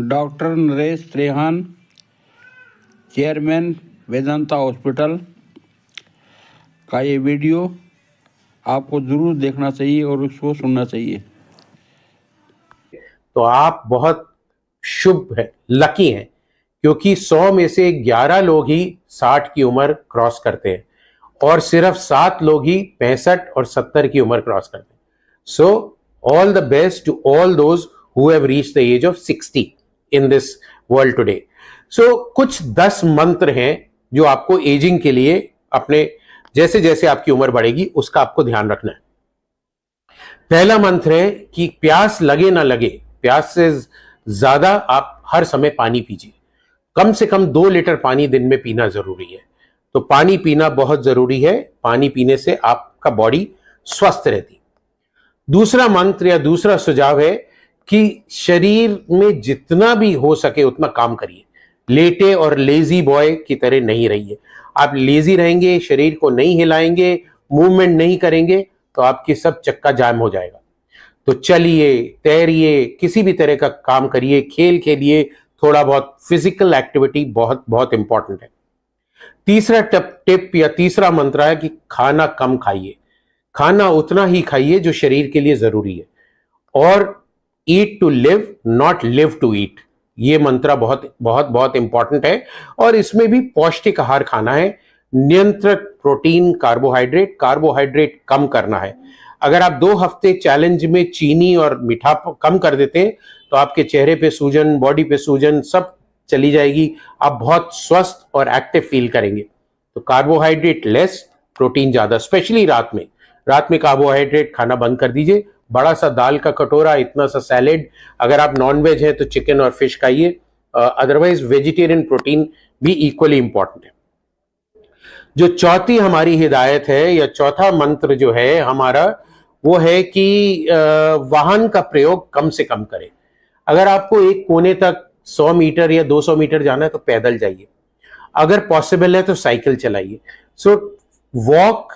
Doctor Naresh Trehan, chairman Vedanta hospital का ये video आपको ज़रूर देखना चाहिए और उसको सुनना चाहिए। तो आप बहुत शुभ है, लकी हैं, क्योंकि 100 में से 11 लोग ही 60 की उम्र क्रॉस करते हैं और सिर्फ 7 लोग ही 65 और 70 की उम्र क्रॉस करते हैं। So all the best to all those who have reached the age of 60 in this world today. So कुछ 10 मंत्र हैं जो आपको एजिंग के लिए अपने जैसे जैसे आपकी उम्र बढ़ेगी उसका आपको ध्यान रखना है। पहला मंत्र है कि प्यास लगे ना लगे, प्यास से ज्यादा आप हर समय पानी पीजिए। कम से कम 2 लीटर पानी दिन में पीना जरूरी है। तो पानी पीना बहुत जरूरी है। पानी पीने से आपका बॉडी स्वस्थ रहती। दूसरा मंत्र या दूसरा सुझाव है कि शरीर में जितना भी हो सके उतना काम करिए। लेटे और लेजी बॉय की तरह नहीं रहिए। आप लेजी रहेंगे, शरीर को नहीं हिलाएंगे, मूवमेंट नहीं करेंगे तो आपकी सब चक्का जाम हो जाएगा। तो चलिए, तैरिए, किसी भी तरह का काम करिए, खेल खेलिए, थोड़ा बहुत फिजिकल एक्टिविटी बहुत बहुत इंपॉर्टेंट है। तीसरा टिप या तीसरा मंत्र है कि खाना कम खाइए। खाना उतना ही खाइए जो शरीर के लिए जरूरी है। और eat to live, not live to eat, ये मंत्र बहुत बहुत बहुत इंपॉर्टेंट है। और इसमें भी पौष्टिक आहार खाना है। नियंत्रित प्रोटीन, कार्बोहाइड्रेट कम करना है। अगर आप 2 हफ्ते चैलेंज में चीनी और मीठा कम कर देते हैं तो आपके चेहरे पे सूजन, बॉडी पे सूजन सब चली जाएगी। आप बहुत स्वस्थ और एक्टिव फील करेंगे। तो कार्बोहाइड्रेट लेस, प्रोटीन ज्यादा, स्पेशली रात में। रात में कार्बोहाइड्रेट खाना बंद कर दीजिए। बड़ा सा दाल का कटोरा, इतना सा सैलेड, अगर आप नॉन वेज हैं तो चिकन और फिश खाइए। अदरवाइज वेजिटेरियन प्रोटीन भी इक्वली इंपॉर्टेंट है। जो चौथी हमारी हिदायत है या चौथा मंत्र जो है हमारा, वो है कि वाहन का प्रयोग कम से कम करें। अगर आपको एक कोने तक 100 मीटर या 200 मीटर जाना है तो पैदल जाइए। अगर पॉसिबल है तो साइकिल चलाइए। So walk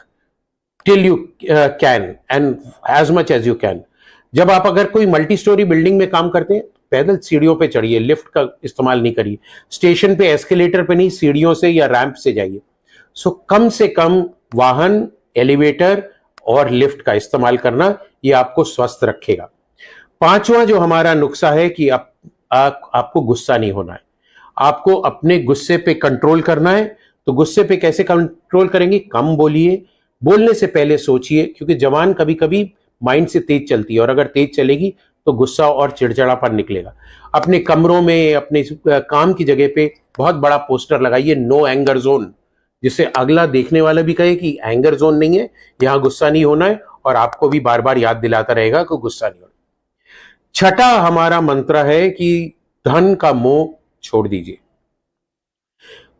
till you can and as much as you can. जब आप अगर कोई मल्टी स्टोरी बिल्डिंग में काम करते हैं, पैदल सीढ़ियों पे चढ़िए, लिफ्ट का इस्तेमाल नहीं करिए। स्टेशन पे एस्केलेटर पे नहीं, सीढ़ियों से या रैंप से जाइए। सो कम से कम वाहन, एलिवेटर और लिफ्ट का इस्तेमाल करना, ये आपको स्वस्थ रखेगा। पांचवा जो हमारा नुस्खा है कि आपको गुस्सा नहीं होना है। आपको अपने गुस्से पे कंट्रोल करना है। तो गुस्से पे कैसे कंट्रोल करेंगे? कम बोलिए, बोलने से पहले सोचिए, क्योंकि जबान कभी कभी माइंड से तेज चलती है और अगर तेज चलेगी तो गुस्सा और चिड़चिड़ापन निकलेगा। अपने कमरों में, अपने काम की जगह पे बहुत बड़ा पोस्टर लगाइए, नो एंगर जोन, जिससे अगला देखने वाला भी कहे कि एंगर जोन नहीं है, यहां गुस्सा नहीं होना है, और आपको भी बार बार याद दिलाता रहेगा कि गुस्सा नहीं होना। छठा हमारा मंत्र है कि धन का मोह छोड़ दीजिए।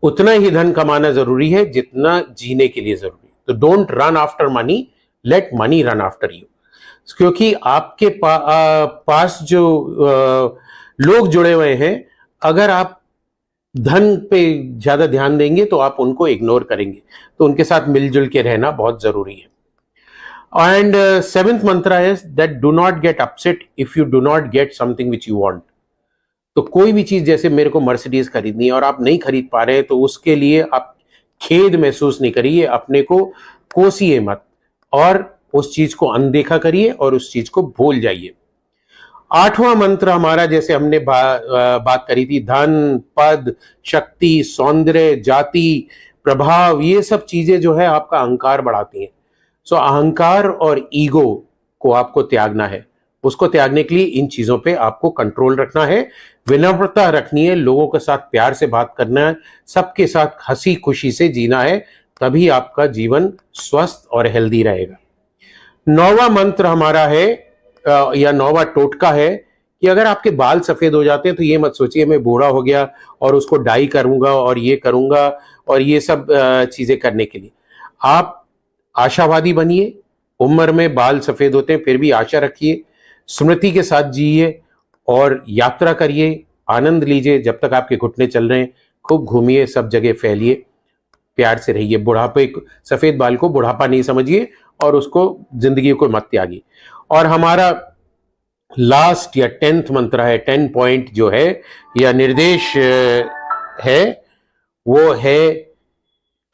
उतना ही धन कमाना जरूरी है जितना जीने के लिए जरूरी है। तो don't run after money, late money run after you. क्योंकि आपके पास जो लोग जुड़े हुए हैं, अगर आप धन पे ज्यादा ध्यान देंगे तो आप उनको इग्नोर करेंगे। तो उनके साथ मिलजुल के रहना बहुत जरूरी है। एंड सेवेंथ मंत्र है that do not get upset if you do not get something which you want. तो कोई भी चीज, जैसे मेरे को मर्सिडीज खरीदनी है और आप नहीं खरीद पा रहे, तो उसके लिए आप खेद महसूस नहीं करिए, अपने को कोसिए मत और उस चीज को अनदेखा करिए और उस चीज को भूल जाइए। आठवां मंत्र हमारा, जैसे हमने बात करी थी, धन, पद, शक्ति, सौंदर्य, जाति, प्रभाव, ये सब चीजें जो है आपका अहंकार बढ़ाती हैं। सो अहंकार और ईगो को आपको त्यागना है। उसको त्यागने के लिए इन चीजों पे आपको कंट्रोल रखना है, विनम्रता रखनी है, लोगों के साथ प्यार से बात करना है, सबके साथ हंसी खुशी से जीना है, तभी आपका जीवन स्वस्थ और हेल्दी रहेगा। 9वां मंत्र हमारा है या 9वां टोटका है कि अगर आपके बाल सफेद हो जाते हैं तो ये मत सोचिए मैं बूढ़ा हो गया और उसको डाई करूंगा और ये करूंगा और ये सब चीजें करने के लिए। आप आशावादी बनिए। उम्र में बाल सफेद होते हैं फिर भी आशा रखिए, स्मृति के साथ जिए और यात्रा करिए, आनंद लीजिए जब तक आपके घुटने चल रहे हैं। खूब घूमिए, सब जगह फैलिए, प्यार से रहिए। बुढ़ापे, सफेद बाल को बुढ़ापा नहीं समझिए और उसको, जिंदगी को मत त्यागिए। और हमारा लास्ट या 10th मंत्र है, 10 पॉइंट जो है या निर्देश है, वो है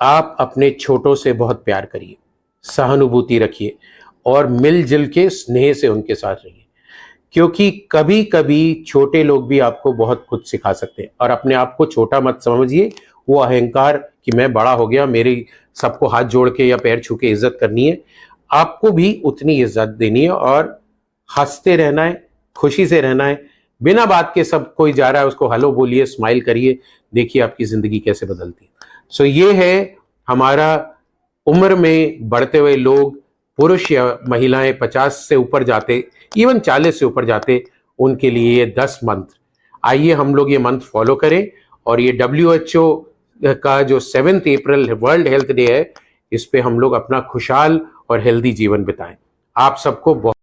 आप अपने छोटों से बहुत प्यार करिए, सहानुभूति रखिए और मिलजुल के स्नेह से उनके साथ रहिए, क्योंकि कभी कभी छोटे लोग भी आपको बहुत कुछ सिखा सकते हैं। और अपने आप को छोटा मत समझिए, वो अहंकार कि मैं बड़ा हो गया, मेरी सबको हाथ जोड़ के या पैर छू के इज्जत करनी है, आपको भी उतनी इज्जत देनी है और हंसते रहना है, खुशी से रहना है, बिना बात के सब कोई जा रहा है उसको हेलो बोलिए, स्माइल करिए, देखिए आपकी जिंदगी कैसे बदलती है। सो ये है हमारा उम्र में बढ़ते हुए लोग, पुरुष या महिलाएं 50 से ऊपर जाते, इवन 40 से ऊपर जाते, उनके लिए ये 10 मंत्र। आइए हम लोग ये मंत्र फॉलो करें और ये WHO का जो 7 अप्रैल वर्ल्ड हेल्थ डे है, इस पे हम लोग अपना खुशहाल और हेल्दी जीवन बिताएं। आप सबको बहुत